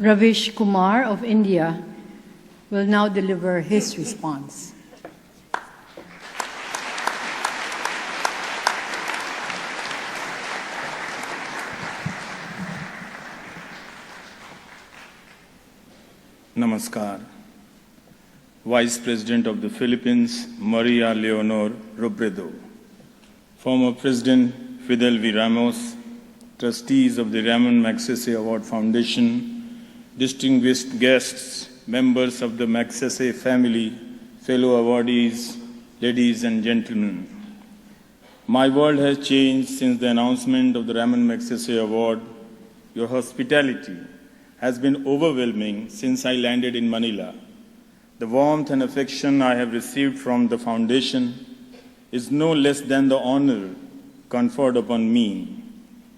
Ravish Kumar of India will now deliver his response. Namaskar. Vice President of the Philippines, Maria Leonor Robredo. Former President Fidel V. Ramos, trustees of the Ramon Magsaysay Award Foundation, distinguished guests, members of the Magsaysay family, fellow awardees, ladies and gentlemen. My world has changed since the announcement of the Ramon Magsaysay Award. Your hospitality has been overwhelming since I landed in Manila. The warmth and affection I have received from the foundation is no less than the honor conferred upon me.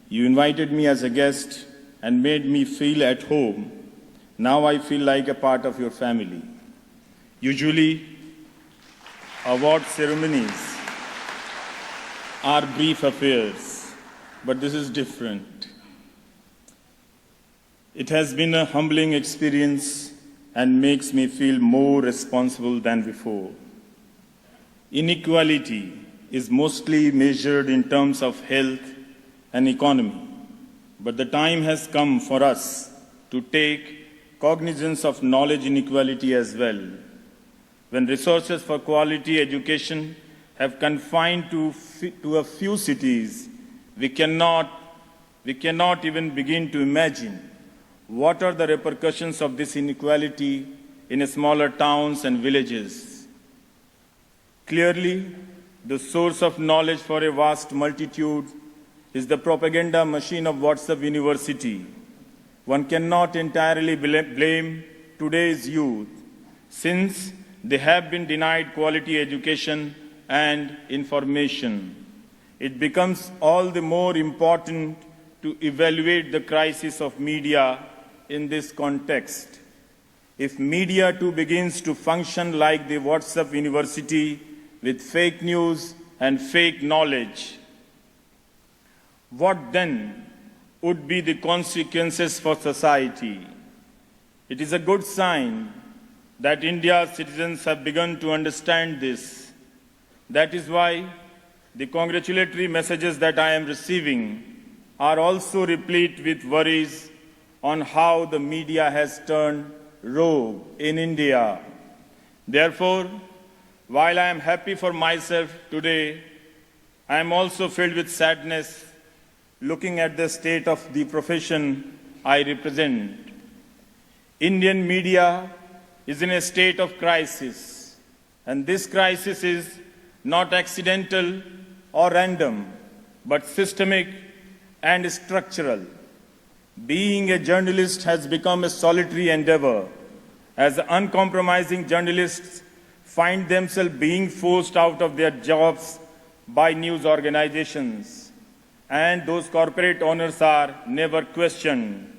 You invited me as a guest and made me feel at home. Now I feel like a part of your family. Usually, award ceremonies are brief affairs, but this is different. It has been a humbling experience and makes me feel more responsible than before. Inequality is mostly measured in terms of health and economy, but the time has come for us to take cognizance of knowledge inequality as well. When resources for quality education have confined to a few cities, we cannot even begin to imagine what are the repercussions of this inequality in smaller towns and villages. Clearly, the source of knowledge for a vast multitude is the propaganda machine of WhatsApp University. One cannot entirely blame today's youth, since they have been denied quality education and information. It becomes all the more important to evaluate the crisis of media in this context. If media too begins to function like the WhatsApp University with fake news and fake knowledge, what then would be the consequences for society? It is a good sign that India's citizens have begun to understand this. That is why the congratulatory messages that I am receiving are also replete with worries on how the media has turned rogue in India. Therefore, while I am happy for myself today, I am also filled with sadness looking at the state of the profession I represent. Indian media is in a state of crisis, and this crisis is not accidental or random, but systemic and structural. Being a journalist has become a solitary endeavor, as uncompromising journalists find themselves being forced out of their jobs by news organizations, and those corporate owners are never questioned.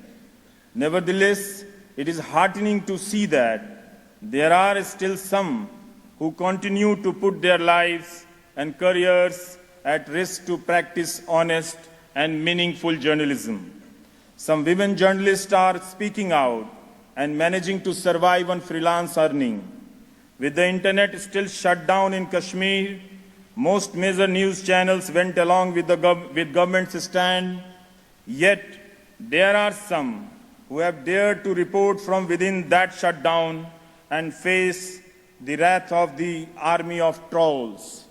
Nevertheless, it is heartening to see that there are still some who continue to put their lives and careers at risk to practice honest and meaningful journalism. Some women journalists are speaking out and managing to survive on freelance earning. With the internet still shut down in Kashmir, most major news channels went along with government's stand. Yet, there are some who have dared to report from within that shutdown and face the wrath of the army of trolls.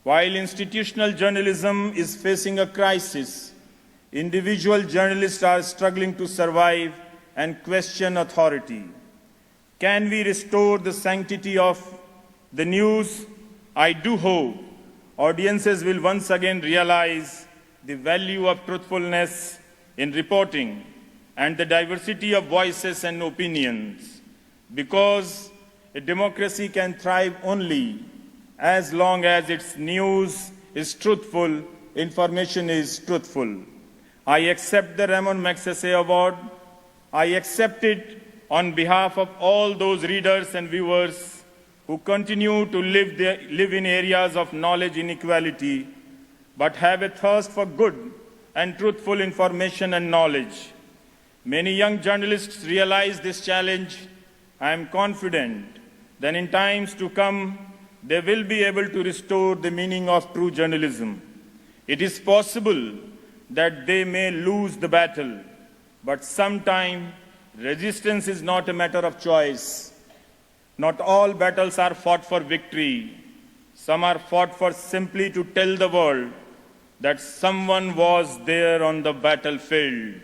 While institutional journalism is facing a crisis, individual journalists are struggling to survive and question authority. Can we restore the sanctity of the news? I do hope audiences will once again realize the value of truthfulness in reporting and the diversity of voices and opinions, because a democracy can thrive only as long as its news is truthful, information is truthful. I accept the Ramon Magsaysay Award. I accept it on behalf of all those readers and viewers who continue to live in areas of knowledge inequality, but have a thirst for good and truthful information and knowledge. Many young journalists realize this challenge. I am confident that in times to come, they will be able to restore the meaning of true journalism. It is possible that they may lose the battle, but sometimes resistance is not a matter of choice. Not all battles are fought for victory. Some are fought for simply to tell the world that someone was there on the battlefield.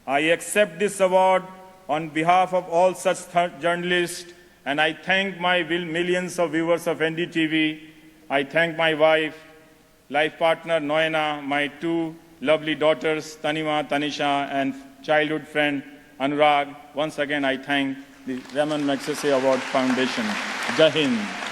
I accept this award on behalf of all such journalists, and I thank my millions of viewers of NDTV. I thank my wife, life partner Noena, my two lovely daughters, Tanima, Tanisha, and childhood friend Anurag. Once again, I thank the Ramon Magsaysay Award Foundation. Jai Hind.